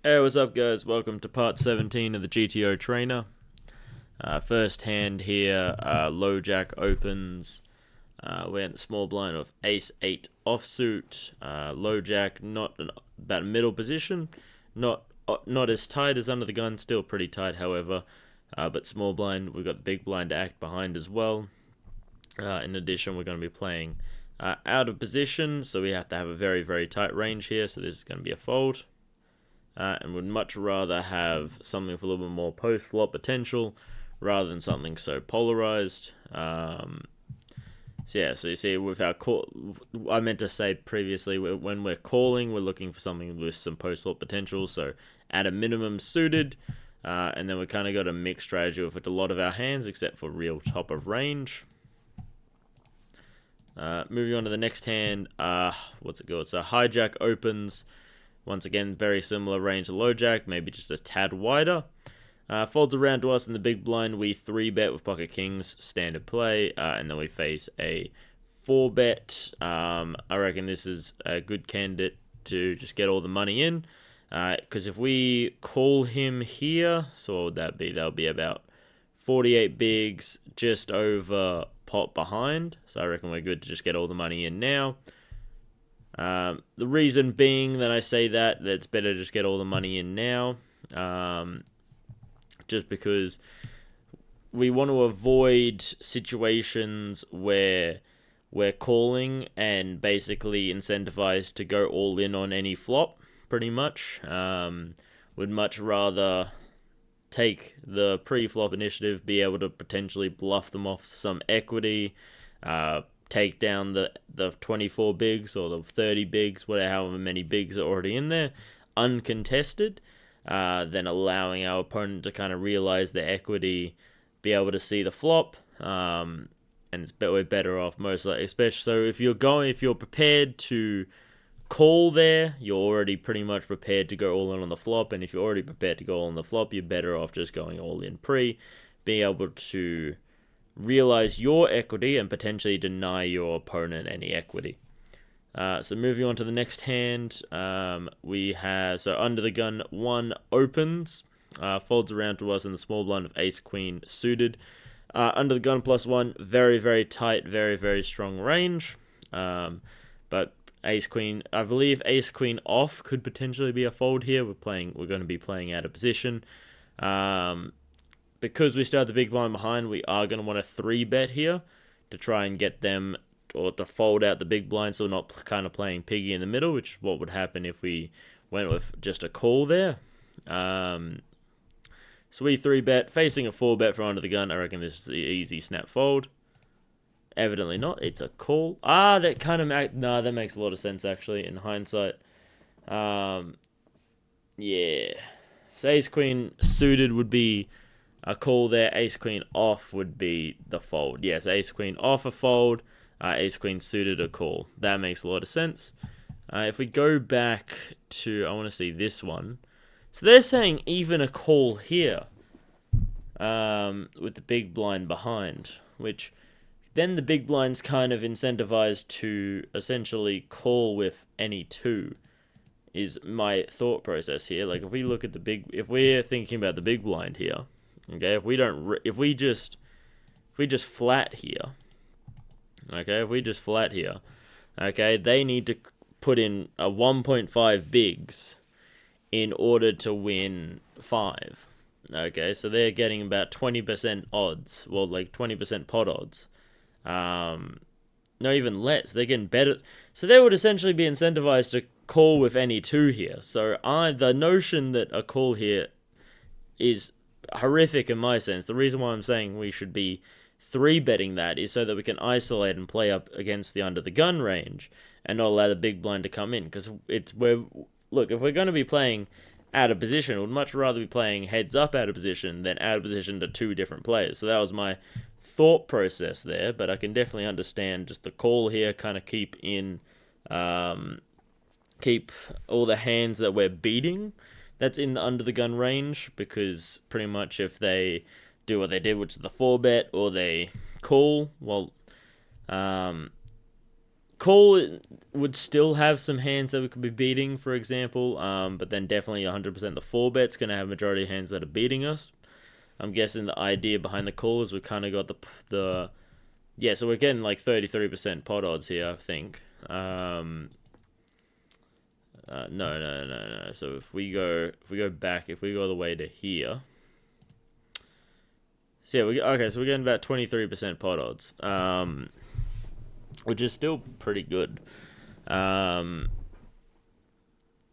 Hey, what's up, guys? Welcome to part 17 of the GTO Trainer. First hand here, low jack opens. We're in the small blind of ace 8 offsuit. Low jack, about middle position. Not as tight as under the gun, still pretty tight, however. But small blind, we've got the big blind to act behind as well. In addition, we're going to be playing out of position, so we have to have a very, very tight range here, so this is going to be a fold. And would much rather have something with a little bit more post-flop potential rather than something so polarized. So you see with our call, I meant to say previously, when we're calling, we're looking for something with some post-flop potential, so at a minimum suited, and then we kind of got a mixed strategy with a lot of our hands, except for real top of range. Moving on to the next hand, what's it called? So hijack opens. Once again, very similar range to low jack, maybe just a tad wider. Folds around to us in the big blind. We 3-bet with pocket kings, standard play, and then we face a 4-bet. I reckon this is a good candidate to just get all the money in. Because if we call him here, so what would that be? That would be about 48 bigs, just over pot behind. So I reckon we're good to just get all the money in now. The reason being that I say that it's better to just get all the money in now, just because we want to avoid situations where we're calling and basically incentivized to go all in on any flop, pretty much. Would much rather take the pre-flop initiative, be able to potentially bluff them off some equity, take down the 24 bigs or the 30 bigs, whatever, however many bigs are already in there, uncontested, then allowing our opponent to kind of realize the equity, be able to see the flop, and we're better off most likely, especially so if you're prepared to call there, you're already pretty much prepared to go all in on the flop, and if you're already prepared to go all on the flop, you're better off just going all in being able to realize your equity and potentially deny your opponent any equity. So moving on to the next hand, we have, so under the gun 1 opens, folds around to us in the small blind of ace queen suited. Under the gun +1, very, very tight, very, very strong range. But ace queen, I believe ace queen off could potentially be a fold here. We're going to be playing out of position. Because we start the big blind behind, we are going to want to 3-bet here to try and get them, or to fold out the big blind, so we're not kind of playing piggy in the middle, which is what would happen if we went with just a call there. So we 3-bet, facing a 4-bet from under the gun. I reckon this is the easy snap fold. Evidently not. It's a call. That kind of that makes a lot of sense actually in hindsight. Yeah. So ace queen suited would be a call there. Ace queen off would be the fold. Yes, ace queen off a fold. Ace queen suited a call. That makes a lot of sense. If we go back to, I want to see this one. So they're saying even a call here, with the big blind behind, which then the big blind's kind of incentivized to essentially call with any 2. Is my thought process here. Like if we're thinking about the big blind here. Okay, if we just flat here, okay, they need to put in a 1.5 bigs in order to win 5. Okay, so they're getting about 20% odds, well, like 20% pot odds. No, even less. They're getting better. So they would essentially be incentivized to call with any 2 here. So the notion that a call here is horrific in my sense. The reason why I'm saying we should be 3-betting that is so that we can isolate and play up against the under the gun range and not allow the big blind to come in. Because if we're going to be playing out of position, we'd much rather be playing heads up out of position than out of position to 2 different players. So that was my thought process there, but I can definitely understand just the call here, kind of keep all the hands that we're beating that's in the under the gun range, because pretty much if they do what they did, which is the 4-bet, or they call, well, Call would still have some hands that we could be beating, for example, but then definitely 100% the 4-bet's going to have majority of hands that are beating us. I'm guessing the idea behind the call is we kind of got the yeah, so we're getting like 33% pot odds here, I think. No. So if we go back, if we go all the way to here, so yeah, okay, so we're getting about 23% pot odds, which is still pretty good.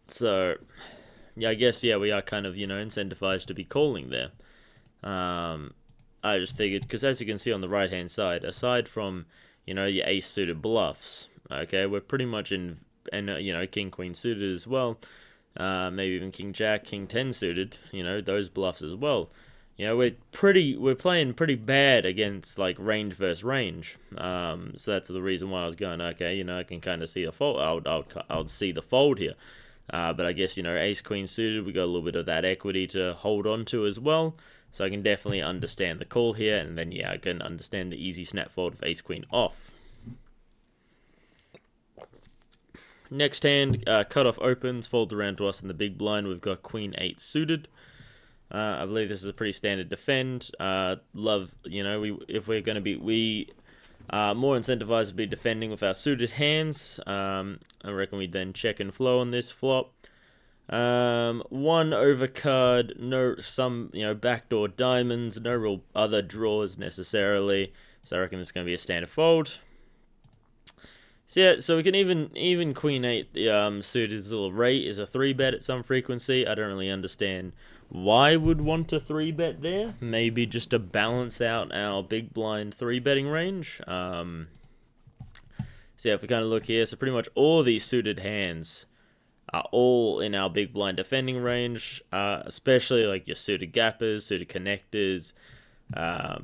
So yeah, I guess we are kind of incentivized to be calling there. I just figured, because as you can see on the right hand side, aside from your ace suited bluffs, okay, we're pretty much in, and king queen suited as well, maybe even king jack, king 10 suited, those bluffs as well. We're playing pretty bad against like range versus range. So that's the reason why I was going, okay, I can kind of see the fold. I'll see the fold here. But I guess ace queen suited, we got a little bit of that equity to hold on to as well. So I can definitely understand the call here, and then I can understand the easy snap fold of ace queen off. Next hand, cutoff opens, folds around to us in the big blind. We've got queen 8 suited. I believe this is a pretty standard defend. If we're going to be, we are more incentivized to be defending with our suited hands. I reckon we then check and flow on this flop. One overcard, backdoor diamonds, no real other draws necessarily. So I reckon this is going to be a standard fold. So yeah, so we can even queen 8 suited little rate is a 3-bet at some frequency. I don't really understand why would want a 3-bet there. Maybe just to balance out our big blind 3-betting range. So yeah, if we kind of look here, so pretty much all these suited hands are all in our big blind defending range, especially like your suited gappers, suited connectors. So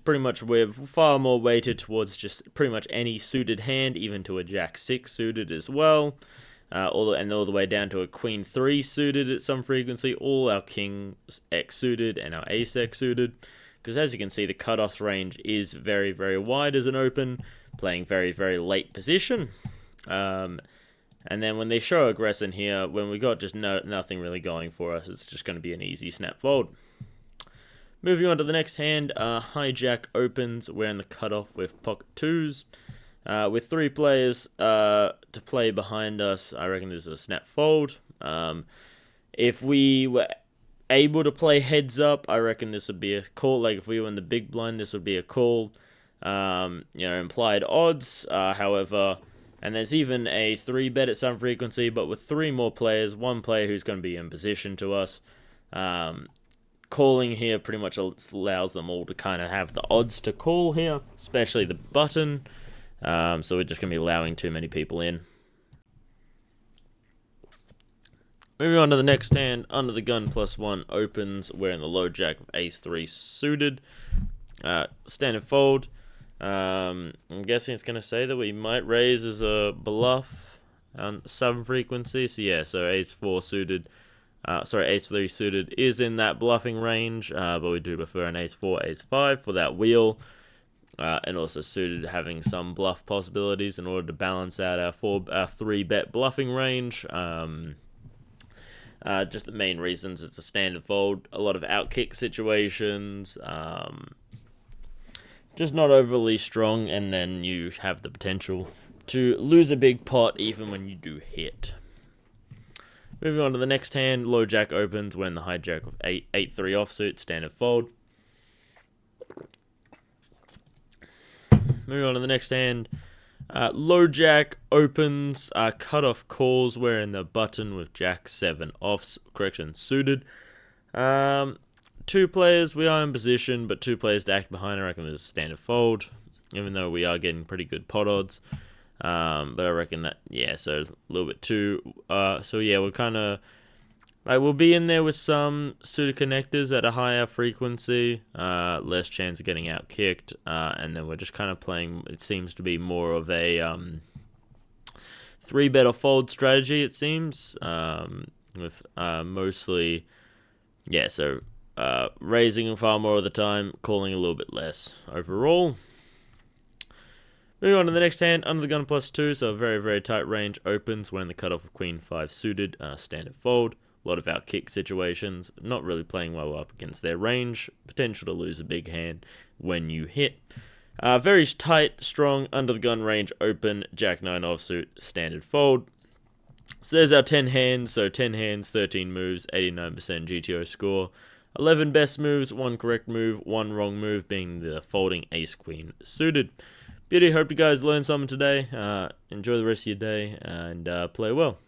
pretty much we're far more weighted towards just pretty much any suited hand, even to a jack 6 suited as well. All the way down to a queen 3 suited at some frequency, all our king X suited and our ace X suited. Because as you can see, the cutoff range is very, very wide as an open, playing very, very late position. And then when they show aggressor here, when we got just nothing really going for us, it's just going to be an easy snap fold. Moving on to the next hand, hijack opens. We're in the cutoff with pocket 2s. With 3 players to play behind us, I reckon this is a snap fold. If we were able to play heads up, I reckon this would be a call. Like if we were in the big blind, this would be a call. Implied odds, however, and there's even a 3-bet at some frequency, but with 3 more players, 1 player who's going to be in position to us, calling here pretty much allows them all to kind of have the odds to call here, especially the button. So we're just going to be allowing too many people in. Moving on to the next hand, under the gun +1 opens. We're in the low jack with ace 3 suited. Standard fold. I'm guessing it's going to say that we might raise as a bluff on some frequency. So yeah, so ace 4 suited. Ace 3 suited is in that bluffing range, but we do prefer an ace 4, ace 5 for that wheel. And also suited having some bluff possibilities in order to balance out our 3-bet bluffing range. Just the main reasons it's a standard fold. A lot of outkick situations. Just not overly strong, and then you have the potential to lose a big pot even when you do hit. Moving on to the next hand, low jack opens when the hijack with 8-3 offsuit, standard fold. Moving on to the next hand, low jack opens, cutoff calls, we're in the button with jack 7 suited. 2 players, we are in position, but 2 players to act behind, I reckon this is a standard fold, even though we are getting pretty good pot odds. But I reckon that, so a little bit too, so yeah, we're kind of, we'll be in there with some suited connectors at a higher frequency, less chance of getting out kicked, and then we're just kind of playing, it seems to be more of a 3-bet or fold strategy, it seems, with mostly, raising far more of the time, calling a little bit less overall. Moving on to the next hand, under the gun +2, so a very, very tight range, opens when the cutoff of Queen 5 suited, standard fold. A lot of out kick situations, not really playing well up against their range, potential to lose a big hand when you hit. Very tight, strong, under the gun range, open, Jack 9 offsuit, standard fold. So there's our 10 hands, so 10 hands, 13 moves, 89% GTO score. 11 best moves, 1 correct move, 1 wrong move being the folding ace-queen suited. Beauty, hope you guys learned something today. Enjoy the rest of your day and play well.